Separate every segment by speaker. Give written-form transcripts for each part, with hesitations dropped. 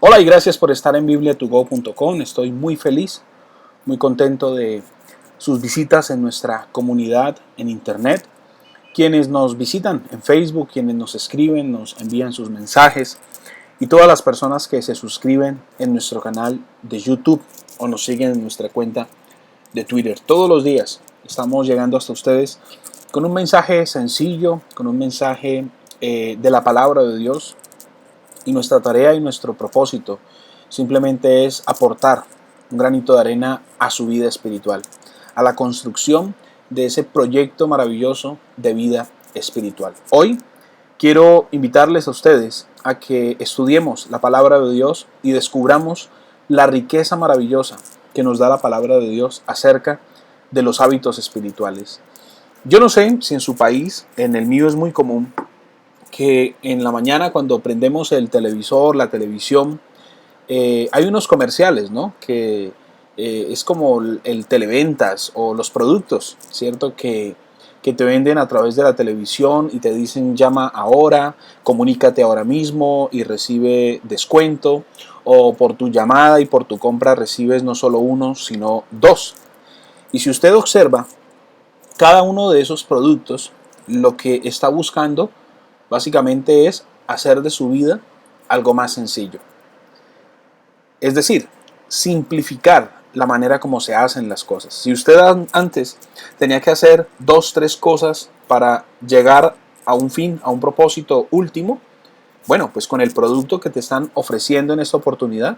Speaker 1: Hola y gracias por estar en bibliatogo.com. Estoy muy feliz, muy contento de sus visitas en nuestra comunidad en internet. Quienes nos visitan en Facebook, quienes nos escriben, nos envían sus mensajes y todas las personas que se suscriben en nuestro canal de YouTube o nos siguen en nuestra cuenta de Twitter. Todos los días estamos llegando hasta ustedes con un mensaje sencillo, con un mensaje de la palabra de Dios. Y nuestra tarea y nuestro propósito simplemente es aportar un granito de arena a su vida espiritual, a la construcción de ese proyecto maravilloso de vida espiritual. Hoy quiero invitarles a ustedes a que estudiemos la palabra de Dios y descubramos la riqueza maravillosa que nos da la palabra de Dios acerca de los hábitos espirituales. Yo no sé si en su país, en el mío es muy común, que en la mañana cuando prendemos el televisor, la televisión, hay unos comerciales, ¿no? Que es como el televentas o los productos, ¿cierto? Que te venden a través de la televisión y te dicen llama ahora, comunícate ahora mismo y recibe descuento, o por tu llamada y por tu compra recibes no solo uno, sino dos. Y si usted observa, cada uno de esos productos lo que está buscando básicamente es hacer de su vida algo más sencillo. Es decir, simplificar la manera como se hacen las cosas. Si usted antes tenía que hacer 2, 3 cosas para llegar a un fin, a un propósito último, bueno, pues con el producto que te están ofreciendo en esta oportunidad,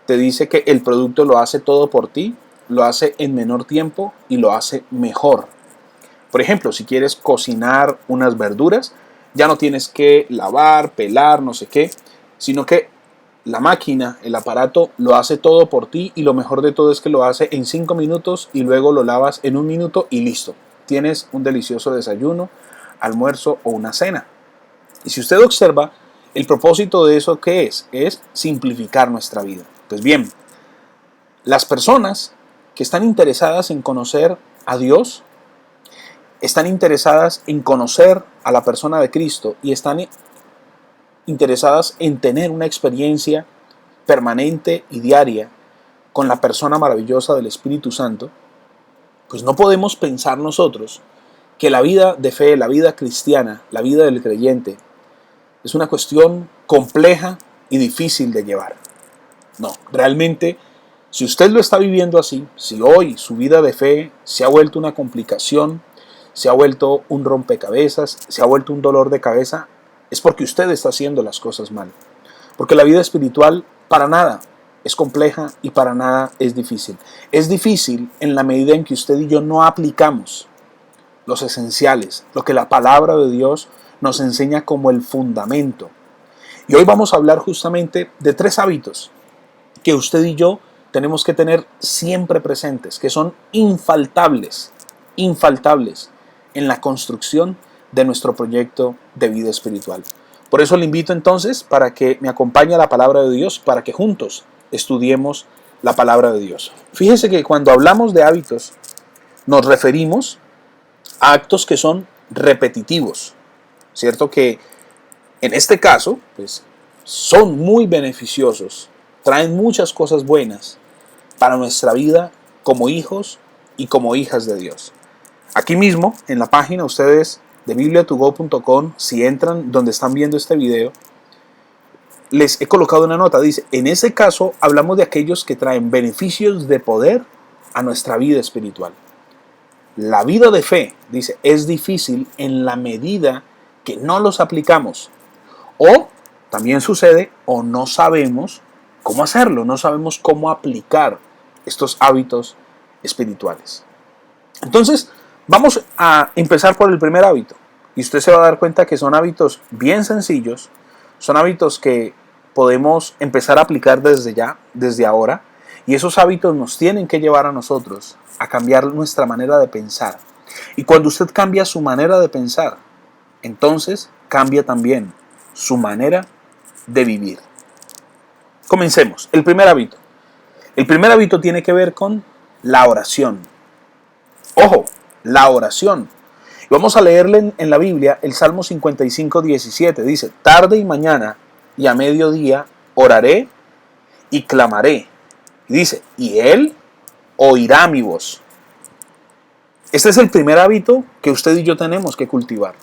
Speaker 1: te dice que el producto lo hace todo por ti, lo hace en menor tiempo y lo hace mejor. Por ejemplo, si quieres cocinar unas verduras, ya no tienes que lavar, pelar, no sé qué, sino que la máquina, el aparato, lo hace todo por ti y lo mejor de todo es que lo hace en 5 minutos y luego lo lavas en 1 minuto y listo. Tienes un delicioso desayuno, almuerzo o una cena. Y si usted observa, el propósito de eso, ¿qué es? Es simplificar nuestra vida. Pues bien, las personas que están interesadas en conocer a Dios, están interesadas en conocer a la persona de Cristo y están interesadas en tener una experiencia permanente y diaria con la persona maravillosa del Espíritu Santo, pues no podemos pensar nosotros que la vida de fe, la vida cristiana, la vida del creyente, es una cuestión compleja y difícil de llevar. No, realmente, si usted lo está viviendo así, si hoy su vida de fe se ha vuelto una complicación, se ha vuelto un rompecabezas, se ha vuelto un dolor de cabeza, es porque usted está haciendo las cosas mal. Porque la vida espiritual para nada es compleja y para nada es difícil. Es difícil en la medida en que usted y yo no aplicamos los esenciales, lo que la palabra de Dios nos enseña como el fundamento. Y hoy vamos a hablar justamente de 3 hábitos que usted y yo tenemos que tener siempre presentes, que son infaltables en la construcción de nuestro proyecto de vida espiritual. Por eso le invito entonces para que me acompañe a la palabra de Dios, para que juntos estudiemos la palabra de Dios. Fíjese que cuando hablamos de hábitos, nos referimos a actos que son repetitivos, ¿cierto? Que en este caso, pues, son muy beneficiosos, traen muchas cosas buenas para nuestra vida como hijos y como hijas de Dios. Aquí mismo, en la página, ustedes de bibliatogo.com, si entran donde están viendo este video, les he colocado una nota. Dice, en ese caso, hablamos de aquellos que traen beneficios de poder a nuestra vida espiritual. La vida de fe, dice, es difícil en la medida que no los aplicamos. O también sucede, o no sabemos cómo hacerlo, no sabemos cómo aplicar estos hábitos espirituales. Entonces, vamos a empezar por el primer hábito. Y usted se va a dar cuenta que son hábitos bien sencillos, son hábitos que podemos empezar a aplicar desde ya, desde ahora. Y esos hábitos nos tienen que llevar a nosotros a cambiar nuestra manera de pensar. Y cuando usted cambia su manera de pensar, entonces cambia también su manera de vivir. Comencemos. El primer hábito. El primer hábito tiene que ver con la oración. Ojo, la oración. Vamos a leerle en la Biblia el Salmo 55:17. Dice, tarde y mañana y a mediodía oraré y clamaré. Y dice, y Él oirá mi voz. Este es el primer hábito que usted y yo tenemos que cultivar.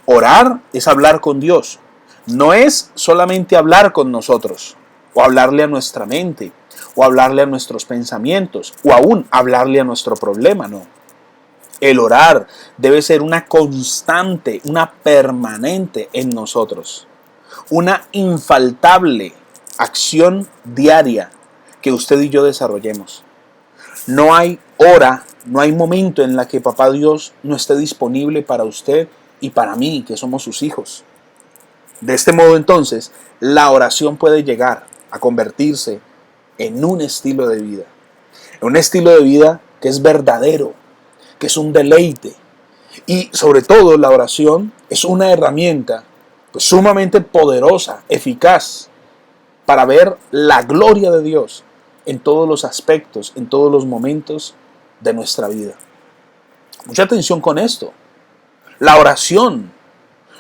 Speaker 1: Orar es hablar con Dios. No es solamente hablar con nosotros, o hablarle a nuestra mente, o hablarle a nuestros pensamientos, o aún hablarle a nuestro problema, no. El orar debe ser una constante, una permanente en nosotros. Una infaltable acción diaria que usted y yo desarrollemos. No hay hora, no hay momento en la que Papá Dios no esté disponible para usted y para mí, que somos sus hijos. De este modo, entonces, la oración puede llegar a convertirse en un estilo de vida. Un estilo de vida que es verdadero, que es un deleite. Y sobre todo, la oración es una herramienta pues, sumamente poderosa, eficaz, para ver la gloria de Dios en todos los aspectos, en todos los momentos de nuestra vida. Mucha atención con esto. La oración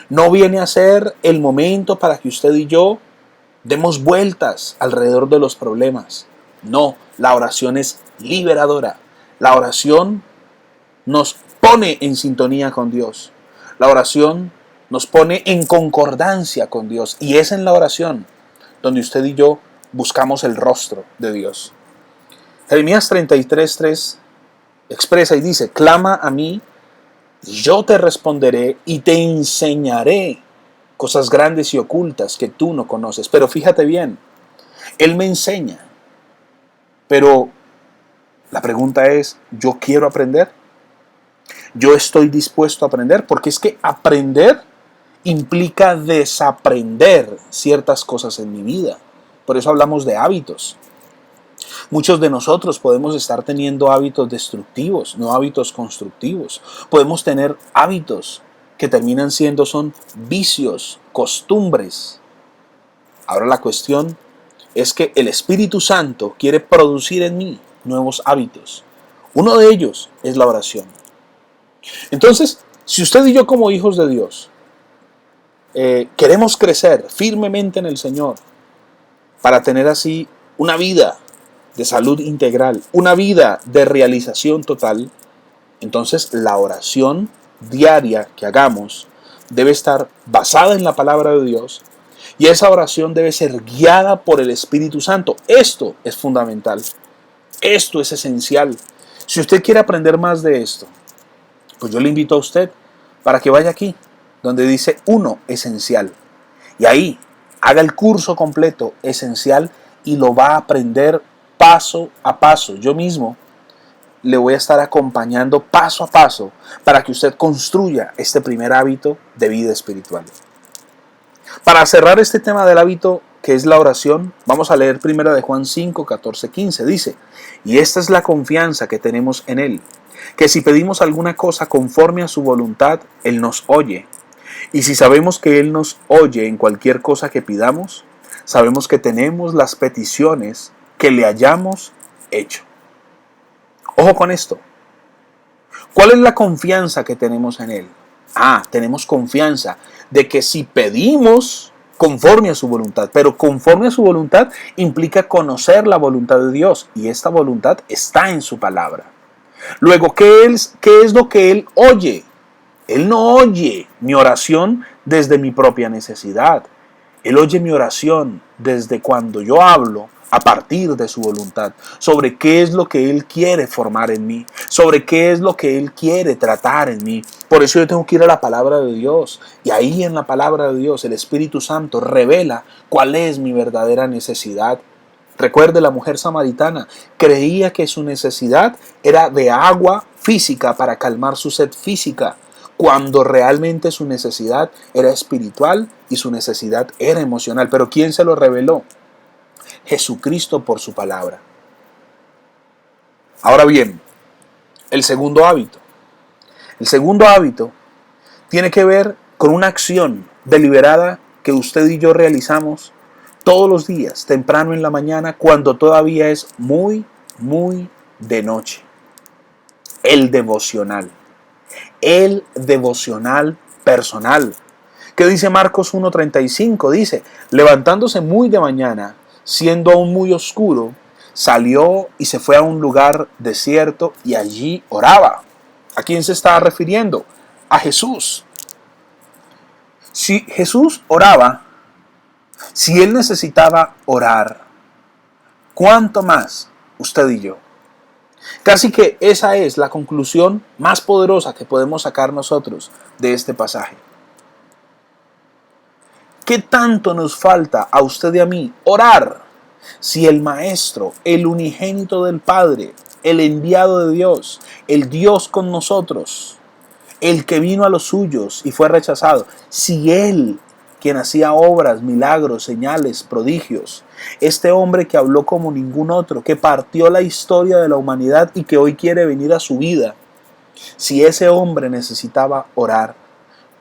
Speaker 1: no viene a ser el momento para que usted y yo demos vueltas alrededor de los problemas. No, la oración es liberadora. La oración nos pone en sintonía con Dios. La oración nos pone en concordancia con Dios. Y es en la oración donde usted y yo buscamos el rostro de Dios. Jeremías 33:3 expresa y dice, clama a mí, yo te responderé y te enseñaré cosas grandes y ocultas que tú no conoces. Pero fíjate bien, Él me enseña. Pero la pregunta es, ¿yo quiero aprender? ¿Yo estoy dispuesto a aprender? Porque es que aprender implica desaprender ciertas cosas en mi vida. Por eso hablamos de hábitos. Muchos de nosotros podemos estar teniendo hábitos destructivos, no hábitos constructivos. Podemos tener hábitos que terminan siendo son vicios, costumbres. Ahora la cuestión es que el Espíritu Santo quiere producir en mí nuevos hábitos. Uno de ellos es la oración. Entonces, si usted y yo como hijos de Dios queremos crecer firmemente en el Señor para tener así una vida de salud integral, una vida de realización total, entonces la oración diaria que hagamos debe estar basada en la palabra de Dios y esa oración debe ser guiada por el Espíritu Santo. Esto es fundamental, esto es esencial. Si usted quiere aprender más de esto, pues yo le invito a usted para que vaya aquí, donde dice 1 esencial. Y ahí haga el curso completo esencial y lo va a aprender paso a paso. Yo mismo le voy a estar acompañando paso a paso para que usted construya este primer hábito de vida espiritual. Para cerrar este tema del hábito que es la oración, vamos a leer 1 de Juan 5, 14, 15. Dice, y esta es la confianza que tenemos en Él, que si pedimos alguna cosa conforme a su voluntad, Él nos oye. Y si sabemos que Él nos oye en cualquier cosa que pidamos, sabemos que tenemos las peticiones que le hayamos hecho. Ojo con esto. ¿Cuál es la confianza que tenemos en Él? Tenemos confianza de que si pedimos conforme a su voluntad, pero conforme a su voluntad implica conocer la voluntad de Dios y esta voluntad está en su palabra. Luego, ¿qué es lo que Él oye? Él no oye mi oración desde mi propia necesidad. Él oye mi oración desde cuando yo hablo a partir de su voluntad, sobre qué es lo que Él quiere formar en mí, sobre qué es lo que Él quiere tratar en mí. Por eso yo tengo que ir a la palabra de Dios. Y ahí en la palabra de Dios el Espíritu Santo revela cuál es mi verdadera necesidad. Recuerde, la mujer samaritana creía que su necesidad era de agua física para calmar su sed física, cuando realmente su necesidad era espiritual y su necesidad era emocional. Pero ¿quién se lo reveló? Jesucristo por su palabra. Ahora bien, el segundo hábito. El segundo hábito tiene que ver con una acción deliberada que usted y yo realizamos todos los días, temprano en la mañana, cuando todavía es muy, muy de noche. El devocional. El devocional personal. ¿Qué dice Marcos 1:35? Dice, levantándose muy de mañana, siendo aún muy oscuro, salió y se fue a un lugar desierto y allí oraba. ¿A quién se estaba refiriendo? A Jesús. Si Jesús oraba, si Él necesitaba orar, ¿cuánto más usted y yo? Casi que esa es la conclusión más poderosa que podemos sacar nosotros de este pasaje. ¿Qué tanto nos falta a usted y a mí orar si el Maestro, el unigénito del Padre, el enviado de Dios, el Dios con nosotros, el que vino a los suyos y fue rechazado, si Él, quien hacía obras, milagros, señales, prodigios, este hombre que habló como ningún otro, que partió la historia de la humanidad y que hoy quiere venir a su vida, si ese hombre necesitaba orar,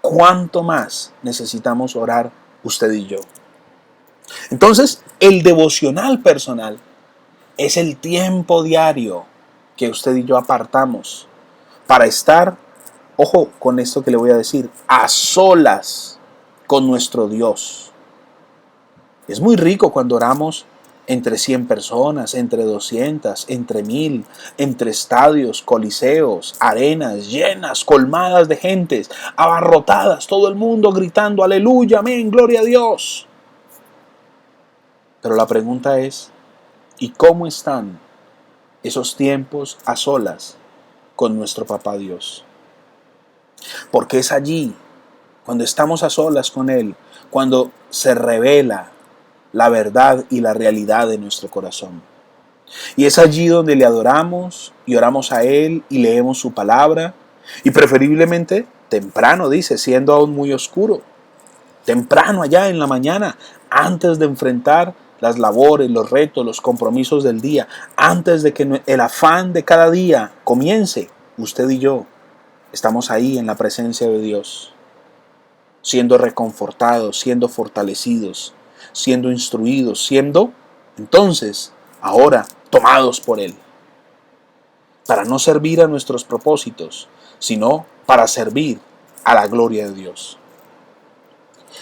Speaker 1: ¿cuánto más necesitamos orar usted y yo? Entonces, el devocional personal es el tiempo diario que usted y yo apartamos para estar, ojo con esto que le voy a decir, a solas con nuestro Dios. Es muy rico cuando oramos entre 100 personas, entre 200, entre 1000, entre estadios, coliseos, arenas llenas, colmadas de gentes, abarrotadas, todo el mundo gritando aleluya, amén, gloria a Dios. Pero la pregunta es, ¿y cómo están esos tiempos a solas con nuestro Papá Dios? Porque es allí, cuando estamos a solas con Él, cuando se revela la verdad y la realidad de nuestro corazón. Y es allí donde le adoramos y oramos a Él y leemos su palabra, y preferiblemente temprano, dice, siendo aún muy oscuro. Temprano allá en la mañana, antes de enfrentar las labores, los retos, los compromisos del día, antes de que el afán de cada día comience, usted y yo estamos ahí en la presencia de Dios, siendo reconfortados, siendo fortalecidos, siendo instruidos, siendo, entonces, ahora, tomados por Él, para no servir a nuestros propósitos, sino para servir a la gloria de Dios.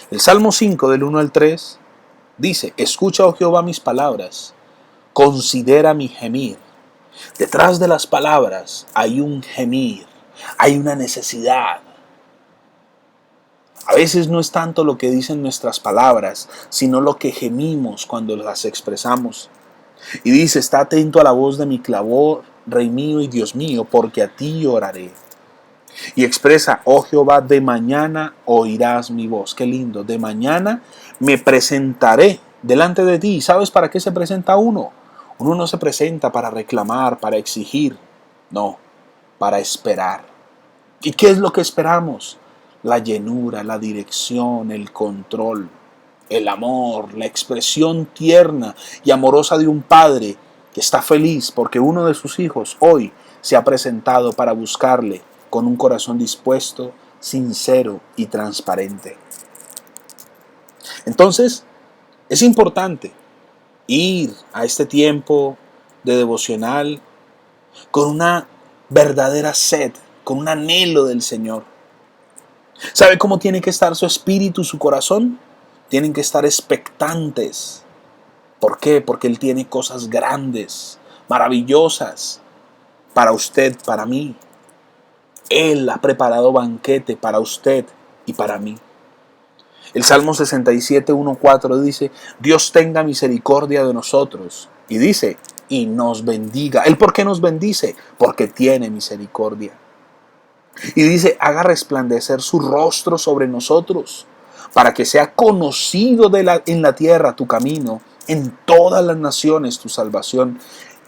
Speaker 1: El Salmo 5 del 1 al 3 dice, escucha, oh Jehová, mis palabras, considera mi gemir. Detrás de las palabras hay un gemir, hay una necesidad. A veces no es tanto lo que dicen nuestras palabras, sino lo que gemimos cuando las expresamos. Y dice, está atento a la voz de mi clamor, Rey mío y Dios mío, porque a ti oraré. Y expresa, oh Jehová, de mañana oirás mi voz. Qué lindo, de mañana me presentaré delante de ti. ¿Sabes para qué se presenta uno? Uno no se presenta para reclamar, para exigir, no, para esperar. ¿Y qué es lo que esperamos? La llenura, la dirección, el control, el amor, la expresión tierna y amorosa de un padre que está feliz porque uno de sus hijos hoy se ha presentado para buscarle con un corazón dispuesto, sincero y transparente. Entonces, es importante ir a este tiempo de devocional con una verdadera sed, con un anhelo del Señor. ¿Sabe cómo tiene que estar su espíritu, su corazón? Tienen que estar expectantes. ¿Por qué? Porque Él tiene cosas grandes, maravillosas para usted, para mí. Él ha preparado banquete para usted y para mí. El Salmo 67, 1:4 dice, Dios tenga misericordia de nosotros. Y dice, y nos bendiga. ¿Él por qué nos bendice? Porque tiene misericordia. Y dice, haga resplandecer su rostro sobre nosotros, para que sea conocido en la tierra tu camino, en todas las naciones tu salvación.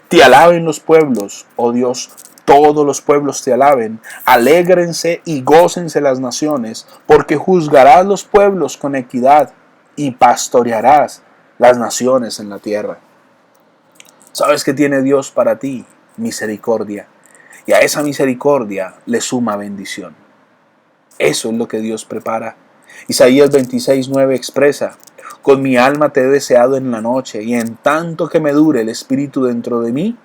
Speaker 1: Te alaben los pueblos, oh Dios, todos los pueblos te alaben. Alégrense y gócense las naciones, porque juzgarás los pueblos con equidad y pastorearás las naciones en la tierra. ¿Sabes qué tiene Dios para ti? Misericordia. Y a esa misericordia le suma bendición. Eso es lo que Dios prepara. Isaías 26:9 expresa, con mi alma te he deseado en la noche, y en tanto que me dure el espíritu dentro de mí,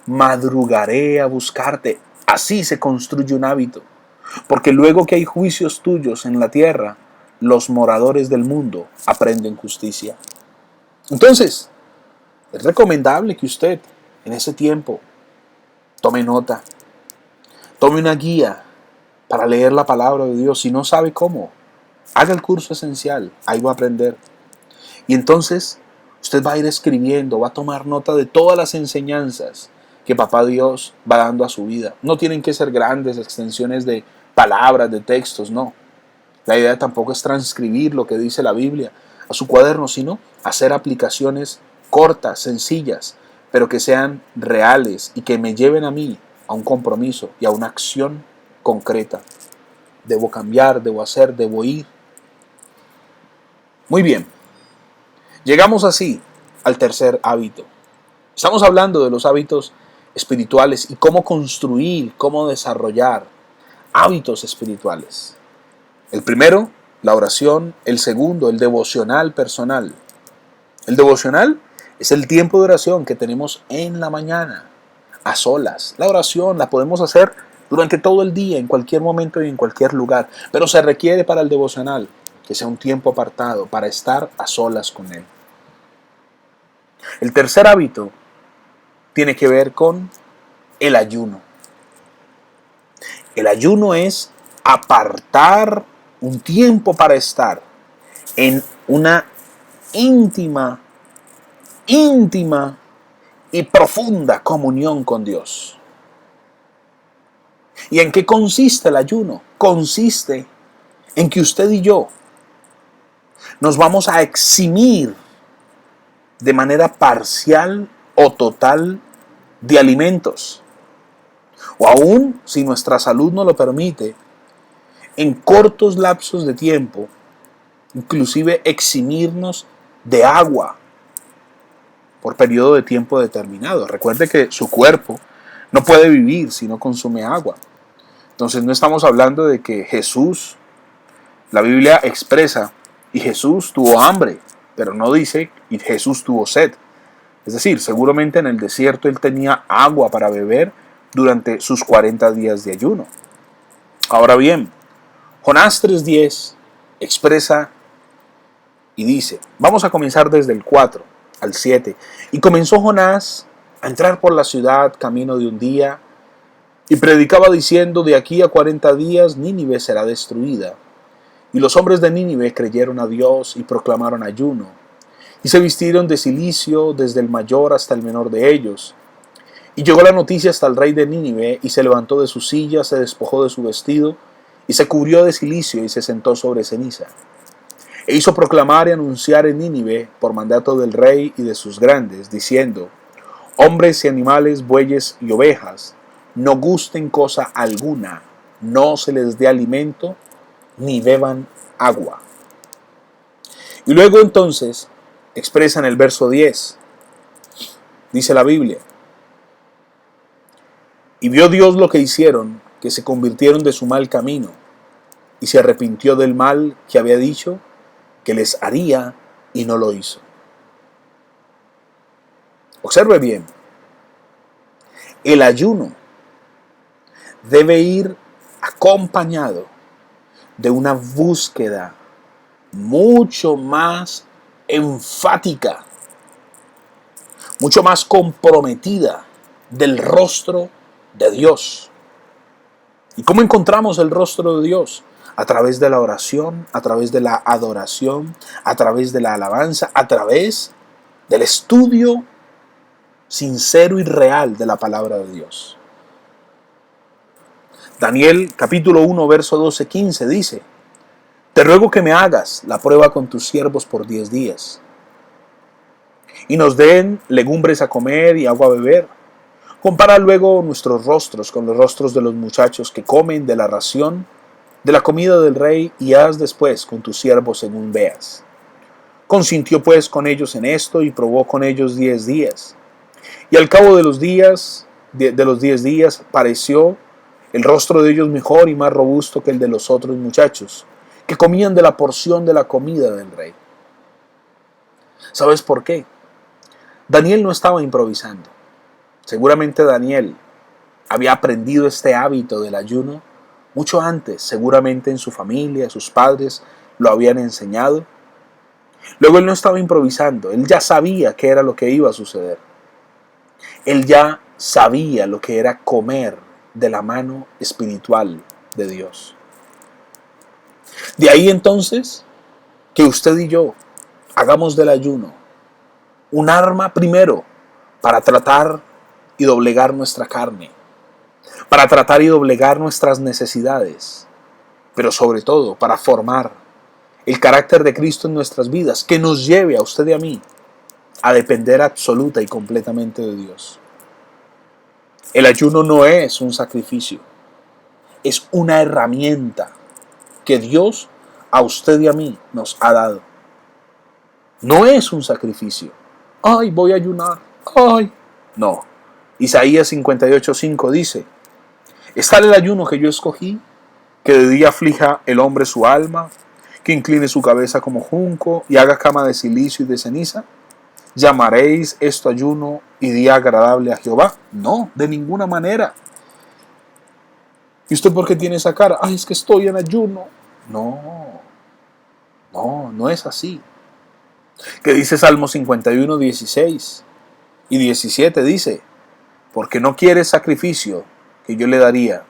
Speaker 1: madrugaré a buscarte. Así se construye un hábito. Porque luego que hay juicios tuyos en la tierra, los moradores del mundo aprenden justicia. Entonces, Es recomendable que usted en ese tiempo tome nota, tome una guía para leer la palabra de Dios. Si no sabe cómo, haga el curso esencial, ahí va a aprender. Y entonces usted va a ir escribiendo, va a tomar nota de todas las enseñanzas que Papá Dios va dando a su vida. No tienen que ser grandes extensiones de palabras, de textos, no. La idea tampoco es transcribir lo que dice la Biblia a su cuaderno, sino hacer aplicaciones cortas, sencillas, pero que sean reales y que me lleven a mí a un compromiso y a una acción concreta. Debo cambiar, debo hacer, debo ir. Muy bien, llegamos así al tercer hábito. Estamos hablando de los hábitos espirituales y cómo construir, cómo desarrollar hábitos espirituales. El primero, la oración. El segundo, el devocional personal. El devocional es el tiempo de oración que tenemos en la mañana, a solas. La oración la podemos hacer durante todo el día, en cualquier momento y en cualquier lugar, pero se requiere para el devocional que sea un tiempo apartado para estar a solas con Él. El tercer hábito tiene que ver con el ayuno. El ayuno es apartar un tiempo para estar en una íntima y profunda comunión con Dios. ¿Y en qué consiste el ayuno? Consiste en que usted y yo nos vamos a eximir de manera parcial o total de alimentos. O aún, si nuestra salud no lo permite, en cortos lapsos de tiempo, inclusive eximirnos de agua por periodo de tiempo determinado. Recuerde que su cuerpo no puede vivir si no consume agua. Entonces no estamos hablando de que Jesús, la Biblia expresa, y Jesús tuvo hambre, pero no dice, y Jesús tuvo sed. Es decir, seguramente en el desierto él tenía agua para beber durante sus 40 días de ayuno. Ahora bien, Jonás 3:10 expresa y dice, vamos a comenzar desde el 4 al 7. Y comenzó Jonás a entrar por la ciudad camino de un día y predicaba diciendo, de aquí a 40 días Nínive será destruida. Y los hombres de Nínive creyeron a Dios y proclamaron ayuno. Y se vistieron de cilicio desde el mayor hasta el menor de ellos. Y llegó la noticia hasta el rey de Nínive y se levantó de su silla, se despojó de su vestido y se cubrió de cilicio y se sentó sobre ceniza. E hizo proclamar y anunciar en Nínive por mandato del rey y de sus grandes, diciendo, hombres y animales, bueyes y ovejas, no gusten cosa alguna, no se les dé alimento, ni beban agua. Y luego entonces expresa en el verso 10, dice la Biblia, y vio Dios lo que hicieron, que se convirtieron de su mal camino, y se arrepintió del mal que había dicho que les haría, y no lo hizo. Observe bien, el ayuno debe ir acompañado de una búsqueda mucho más enfática, mucho más comprometida del rostro de Dios. ¿Y cómo encontramos el rostro de Dios? A través de la oración, a través de la adoración, a través de la alabanza, a través del estudio sincero y real de la palabra de Dios. Daniel capítulo 1 verso 12-15 dice, te ruego que me hagas la prueba con tus siervos por 10 días y nos den legumbres a comer y agua a beber. Compara luego nuestros rostros con los rostros de los muchachos que comen de la ración de la comida del rey y haz después con tus siervos según veas. Consintió pues con ellos en esto y probó con ellos 10 días. Y al cabo de los 10 días pareció el rostro de ellos mejor y más robusto que el de los otros muchachos, que comían de la porción de la comida del rey. ¿Sabes por qué? Daniel no estaba improvisando. Seguramente Daniel había aprendido este hábito del ayuno mucho antes, seguramente en su familia, sus padres lo habían enseñado. Luego él no estaba improvisando, él ya sabía qué era lo que iba a suceder. Él ya sabía lo que era comer de la mano espiritual de Dios. De ahí entonces que usted y yo hagamos del ayuno un arma primero para tratar y doblegar nuestra carne, para tratar y doblegar nuestras necesidades, pero sobre todo para formar el carácter de Cristo en nuestras vidas, que nos lleve a usted y a mí a depender absoluta y completamente de Dios. El ayuno no es un sacrificio, es una herramienta que Dios a usted y a mí nos ha dado. No es un sacrificio. Ay, voy a ayunar. Ay, no. Isaías 58:5 dice: ¿es tal el ayuno que yo escogí, que de día aflija el hombre su alma, que incline su cabeza como junco y haga cama de silicio y de ceniza? ¿Llamaréis esto ayuno y día agradable a Jehová? No, de ninguna manera. ¿Y usted por qué tiene esa cara? Ay, es que estoy en ayuno. No es así. ¿Qué dice Salmo 51:16 y 17? Dice: porque no quieres sacrificio que yo le daría,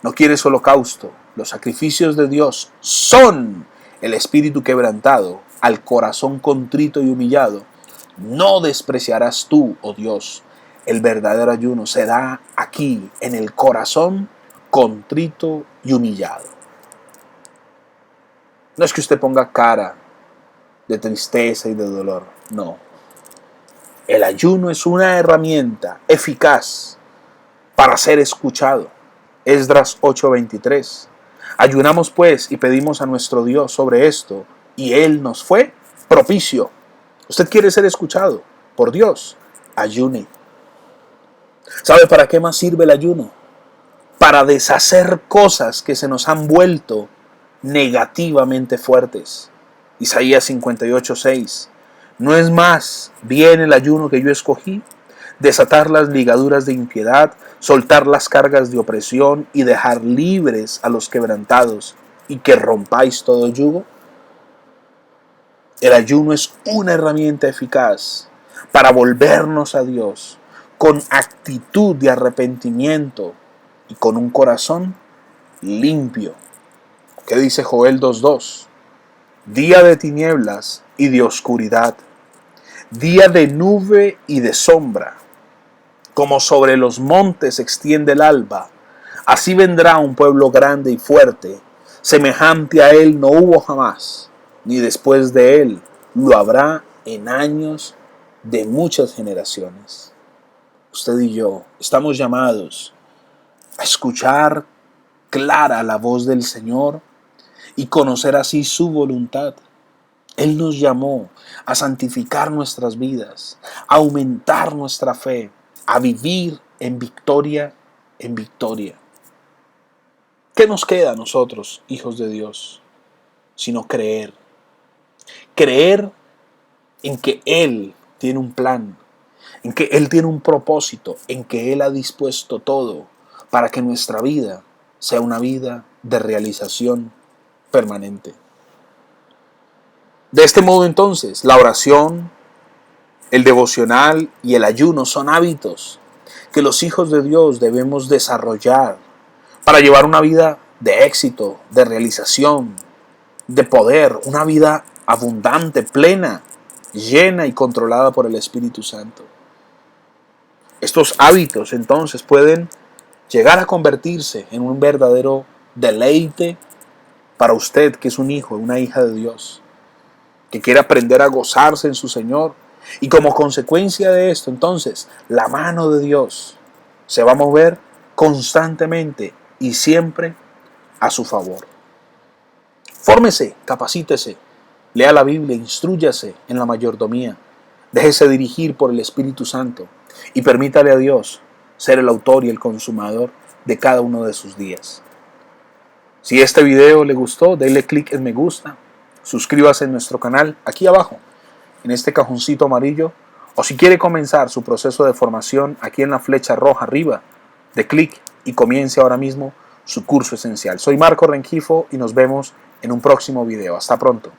Speaker 1: no quieres holocausto. Los sacrificios de Dios son el espíritu quebrantado, al corazón contrito y humillado. No despreciarás tú, oh Dios. El verdadero ayuno se da aquí, en el corazón contrito y humillado. No es que usted ponga cara de tristeza y de dolor, no. El ayuno es una herramienta eficaz para ser escuchado. Esdras 8:23. Ayunamos pues y pedimos a nuestro Dios sobre esto, y Él nos fue propicio. Usted quiere ser escuchado por Dios, ayune. ¿Sabe para qué más sirve el ayuno? Para deshacer cosas que se nos han vuelto negativamente fuertes. Isaías 58:6. ¿No es más bien el ayuno que yo escogí? Desatar las ligaduras de impiedad, soltar las cargas de opresión y dejar libres a los quebrantados, y que rompáis todo yugo. El ayuno es una herramienta eficaz para volvernos a Dios con actitud de arrepentimiento y con un corazón limpio. ¿Qué dice Joel 2:2? Día de tinieblas y de oscuridad, día de nube y de sombra. Como sobre los montes se extiende el alba, así vendrá un pueblo grande y fuerte, semejante a él no hubo jamás, ni después de él lo habrá en años de muchas generaciones. Usted y yo estamos llamados a escuchar clara la voz del Señor y conocer así su voluntad. Él nos llamó a santificar nuestras vidas, a aumentar nuestra fe, a vivir en victoria en victoria. ¿Qué nos queda a nosotros, hijos de Dios, sino creer? Creer en que Él tiene un plan, en que Él tiene un propósito, en que Él ha dispuesto todo para que nuestra vida sea una vida de realización permanente. De este modo entonces, la oración, el devocional y el ayuno son hábitos que los hijos de Dios debemos desarrollar para llevar una vida de éxito, de realización, de poder, una vida abundante, plena, llena y controlada por el Espíritu Santo. Estos hábitos entonces pueden llegar a convertirse en un verdadero deleite para usted que es un hijo, una hija de Dios, que quiere aprender a gozarse en su Señor. Y como consecuencia de esto, entonces, la mano de Dios se va a mover constantemente y siempre a su favor. Fórmese, capacítese, lea la Biblia, instrúyase en la mayordomía, déjese dirigir por el Espíritu Santo y permítale a Dios ser el autor y el consumador de cada uno de sus días. Si este video le gustó, déle clic en me gusta, suscríbase en nuestro canal aquí abajo, en este cajoncito amarillo, o si quiere comenzar su proceso de formación aquí en la flecha roja arriba, de clic y comience ahora mismo su curso esencial. Soy Marco Rengifo y nos vemos en un próximo video. Hasta pronto.